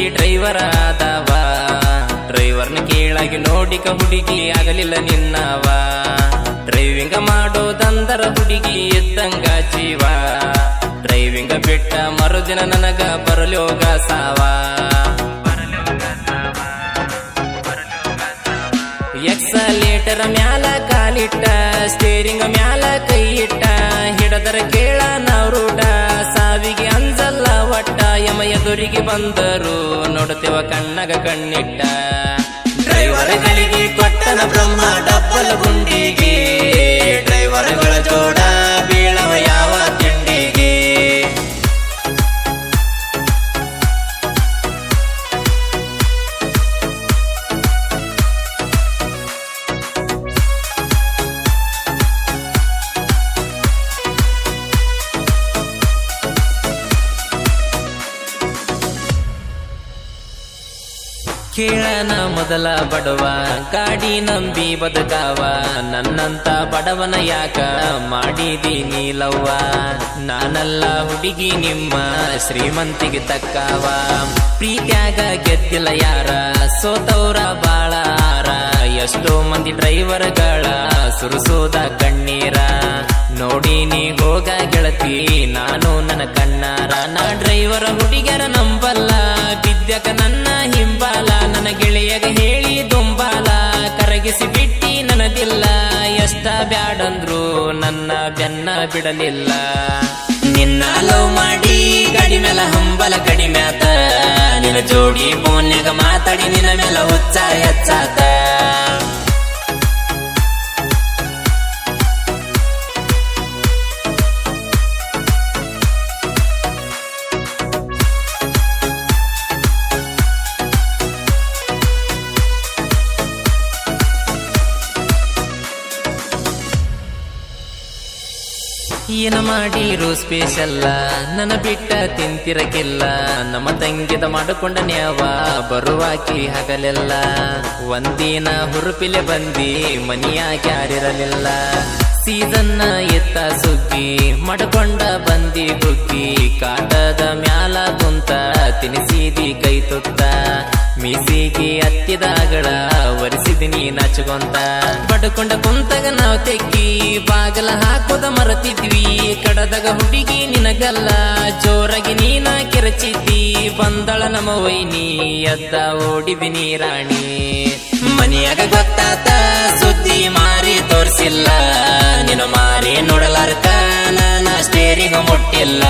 ಮಂದಿ ಡ್ರೈವರ್ ಆದವ. ಡ್ರೈವರ್ನ ಕೇಳಾಗಿ ನೋಡಿಕ ಹುಡುಗಿ ಆಗಲಿಲ್ಲ ನಿನ್ನವ. ಡ್ರೈವಿಂಗ್ ಮಾಡೋದಂದರ ಹುಡುಗಿ ಇದ್ದಂಗ ಜೀವ. ಡ್ರೈವಿಂಗ್ ಬಿಟ್ಟ ಮರುದಿನ ನನಗ ಬರಲೋಗ ಸಾವ. ಎಕ್ಸಲೇಟರ್ ಮ್ಯಾಲ ಕಾಲಿಟ್ಟ, ಸ್ಟೇರಿಂಗ್ ಮ್ಯಾಲ ಕೈ ಇಟ್ಟ, ಹಿಡದರ ಕೇಳ ನಾವ್ ರೂಢ. ಸಾವಿಗೆ ಅಂಜಲ್ಲ ಒಟ್ಟ, ಯಮ ಎದುರಿಗೆ ಬಂದರು ನೋಡುತ್ತೇವ ಕಣ್ಣಗ ಕಣ್ಣಿಟ್ಟ. ಡ್ರೈವರ್ಗಳಿಗೆ ಕೊಟ್ಟನ ಬ್ರಹ್ಮ ಡಬ್ಬಲ್ ಗುಂಡಿಗೆ, ಡ್ರೈವರ್ಗಳ ಜೋಡ ಬೀಳವ ಯಾವ ತಿಂಡಿಗೆ. ಕೇಳನ ಮೊದಲ ಬಡವ, ಗಾಡಿ ನಂಬಿ ಬದುಕಾವ. ನನ್ನಂತ ಬಡವನ ಯಾಕ ಮಾಡಿದೀನಿ ಲವ್ವ. ನಾನಲ್ಲ ಹುಡುಗಿ ನಿಮ್ಮ ಶ್ರೀಮಂತಿಗೆ ತಕ್ಕಾವ. ಪ್ರೀತ್ಯಾಗ ಗೆದ್ದಿಲ್ಲ ಯಾರ, ಸೋತವ್ರ ಬಾಳ ಹಾರ. ಎಷ್ಟೋ ಮಂದಿ ಡ್ರೈವರ್ಗಳ ಸುರಿಸೋದ ಕಣ್ಣೀರ. ನೋಡಿನಿ ಹೋಗ ಗೆಳತಿ ನಾನು ನನ್ನ ಕಣ್ಣಾರ. ನಾ ಡ್ರೈವರ ಹುಡುಗಿಯರ ನಂಬಲ್ಲ, ಬಿದ್ಯಕ ನನ್ನ ಹಿಂಬಾಲ. ನನ್ನ ಗೆಳೆಯಗ ಹೇಳಿ ದುಂಬಾಲ, ಕರಗಿಸಿ ಬಿಟ್ಟಿ ನನದಿಲ್ಲ. ಎಷ್ಟ ಬ್ಯಾಡಂದ್ರು ನನ್ನ ಬೆನ್ನ ಬಿಡಲಿಲ್ಲ. ನಿನ್ನ ಲವ್ ಮಾಡಿ ಗಾಡಿ ಮೇಲ ಹಂಬಲ ಕಡಿಮೆ ಆತ. ನಿನ್ನ ಜೋಡಿ ಫೋನ್ಯಾಗ ಮಾತಾಡಿ ನಿನ್ನ ಮೇಲ ಹುಚ್ಚ ಹೆಚ್ಚಾತ. ಏನ ಮಾಡಿರು ಸ್ಪೇಷಲ್ಲ, ನನ್ನ ಬಿಟ್ಟ ತಿಂತಿರಕಿಲ್ಲ. ನಮ್ಮ ತಂಗಿದ ಮಾಡಿಕೊಂಡ ನ್ಯಾವ ಬರುವಾಕಿ ಹಗಲೆಲ್ಲ. ಒಂದಿನ ಹುರುಪಿಲೆ ಬಂದಿ ಮನಿಯಾಗ ಯಾರಿರಲಿಲ್ಲ. ಸೀಸನ್ನ ಎತ್ತ ಸುಗ್ಗಿ ಮಡ್ಕೊಂಡ ಬಂದಿ ಬುಗ್ಗಿ. ಕಾಟದ ಮ್ಯಾಲ ಕುಂತ ತಿನಿಸಿದಿ ಕೈ ತುತ್ತ. ಮೀಸಿಗೆ ಹತ್ತಿದಾಗಳ ಒರೆಸಿದಿನಿ ನಾಚುಕೊಂತ. ಬಡ್ಕೊಂಡ ಕುಂತಾಗ ನಾವ್ ತೆಕ್ಕಿ ಬಾಗಲ ಹಾಕೋದ ಮರತಿದ್ವಿ. ಕಡದಾಗ ಹುಡುಗಿ ನಿನಗಲ್ಲ, ಜೋರಾಗಿ ನೀನ ಕೆರಚಿದ್ದಿ. ಬಂದಳ ನಮ್ಮ ವೈನಿ ಎದ್ದ ಓಡಿದಿನಿ ರಾಣಿ. ಮನಿಯಾಗ ಗೊತ್ತಾತ ಸುದ್ದಿ ಮಾರಿ ತೋರ್ಸಿಲ್ಲ. ನಿನ್ನ ಮಾರಿ ನೋಡಲಾರ್ಕ ನಾನ ಸ್ಟೇರಿಂಗ್ ಮುಟ್ಟಿಲ್ಲ.